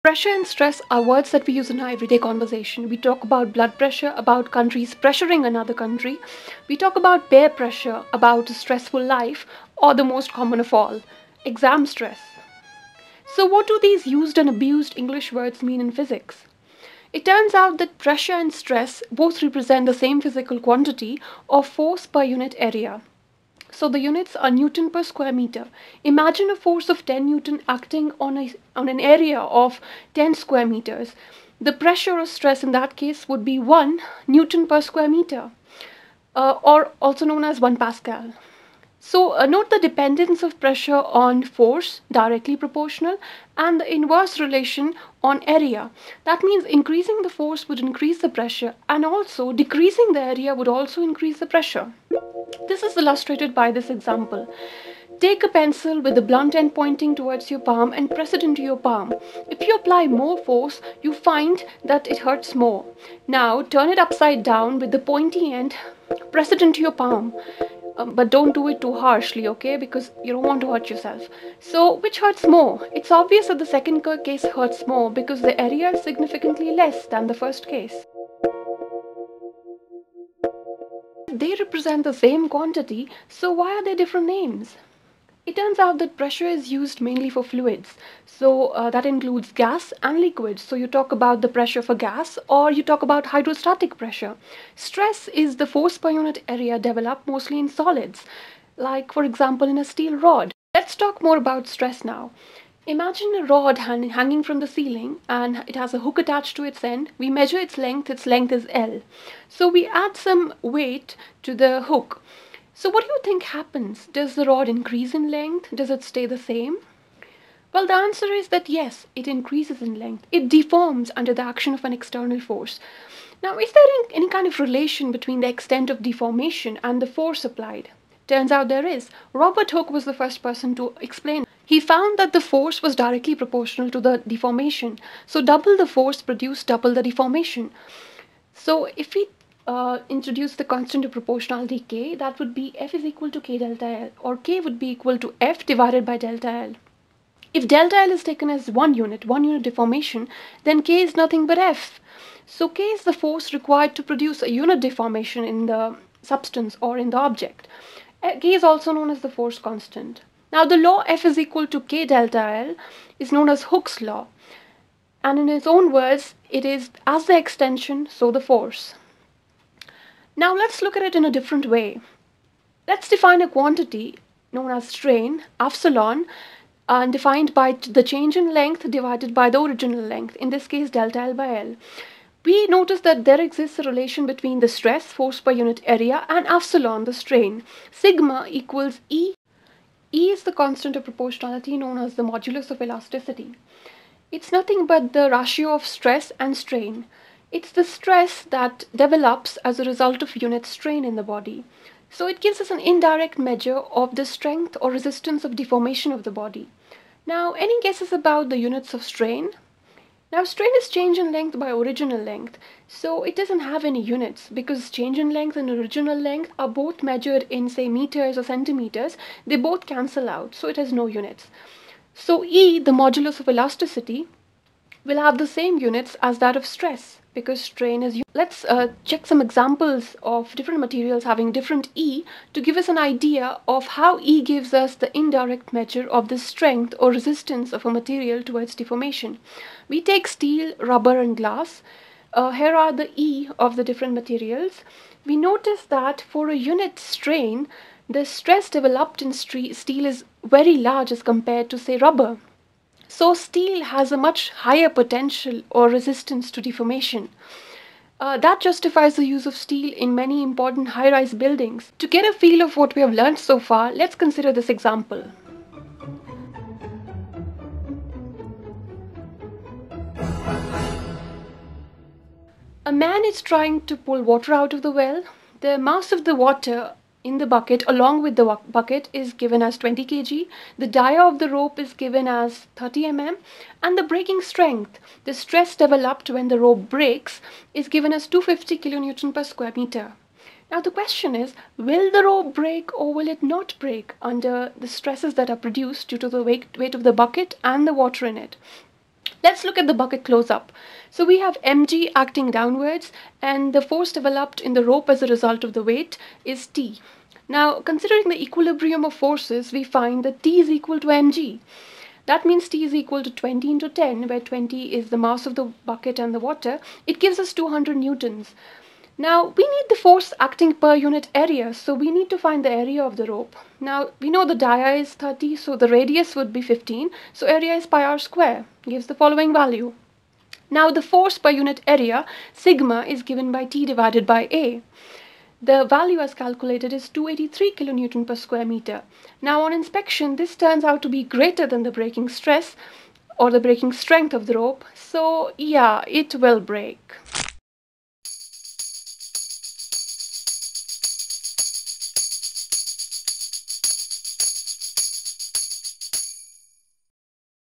Pressure and stress are words that we use in our everyday conversation. We talk about blood pressure, about countries pressuring another country. We talk about peer pressure, about a stressful life, or the most common of all, exam stress. So, what do these used and abused English words mean in physics? It turns out that pressure and stress both represent the same physical quantity or force per unit area. So the units are Newton per square meter. Imagine a force of 10 Newton acting on an area of 10 square meters. The pressure or stress in that case would be 1 Newton per square meter, or also known as 1 Pascal. So note the dependence of pressure on force, directly proportional, and the inverse relation on area. That means increasing the force would increase the pressure, and also decreasing the area would also increase the pressure. This is illustrated by this example. Take a pencil with the blunt end pointing towards your palm and press it into your palm. If you apply more force, you find that it hurts more. Now turn it upside down with the pointy end, press it into your palm. But don't do it too harshly, okay? Because you don't want to hurt yourself. So, which hurts more? It's obvious that the second case hurts more because the area is significantly less than the first case. They represent the same quantity, so why are there different names? It turns out that pressure is used mainly for fluids, so that includes gas and liquids. So you talk about the pressure for gas, or you talk about hydrostatic pressure. Stress is the force per unit area developed mostly in solids, like for example in a steel rod. Let's talk more about stress now. Imagine a rod hanging from the ceiling and it has a hook attached to its end. We measure its length is L. So we add some weight to the hook. So what do you think happens? Does the rod increase in length? Does it stay the same? Well, the answer is that yes, it increases in length. It deforms under the action of an external force. Now, is there any kind of relation between the extent of deformation and the force applied? Turns out there is. Robert Hooke was the first person to explain. He found that the force was directly proportional to the deformation. So double the force produced double the deformation. So if we introduce the constant of proportionality k, that would be F is equal to k delta L, or k would be equal to F divided by delta L. If delta L is taken as one unit deformation, then k is nothing but F. So k is the force required to produce a unit deformation in the substance or in the object. K is also known as the force constant. Now the law F is equal to k delta L is known as Hooke's law. And in his own words, it is as the extension, so the force. Now let's look at it in a different way. Let's define a quantity known as strain, epsilon, defined by the change in length divided by the original length, in this case delta L by L. We notice that there exists a relation between the stress, force per unit area, and epsilon, the strain. Sigma equals E. E is the constant of proportionality known as the modulus of elasticity. It's nothing but the ratio of stress and strain. It's the stress that develops as a result of unit strain in the body. So it gives us an indirect measure of the strength or resistance of deformation of the body. Now, any guesses about the units of strain? Now, strain is change in length by original length, so it doesn't have any units because change in length and original length are both measured in, say, meters or centimeters. They both cancel out, so it has no units. So E, the modulus of elasticity, will have the same units as that of stress because strain is. Let's check some examples of different materials having different E to give us an idea of how E gives us the indirect measure of the strength or resistance of a material towards deformation. We take steel, rubber and glass. Here are the E of the different materials. We notice that for a unit strain, the stress developed in steel is very large as compared to, say, rubber. So steel has a much higher potential or resistance to deformation. That justifies the use of steel in many important high-rise buildings. To get a feel of what we have learned so far, let's consider this example. A man is trying to pull water out of the well. The mass of the water in the bucket along with the bucket is given as 20 kg, the dia of the rope is given as 30 mm, and the breaking strength, the stress developed when the rope breaks, is given as 250 kN per square meter. Now the question is, will the rope break or will it not break under the stresses that are produced due to the weight of the bucket and the water in it? Let's look at the bucket close up. So we have mg acting downwards, and the force developed in the rope as a result of the weight is T. Now, considering the equilibrium of forces, we find that T is equal to mg. That means T is equal to 20 into 10, where 20 is the mass of the bucket and the water. It gives us 200 newtons. Now, we need the force acting per unit area, so we need to find the area of the rope. Now, we know the dia is 30, so the radius would be 15, so area is pi r square, gives the following value. Now, the force per unit area, sigma, is given by T divided by A. The value as calculated is 283 kilonewton per square meter. Now, on inspection, this turns out to be greater than the breaking stress or the breaking strength of the rope, so yeah, it will break.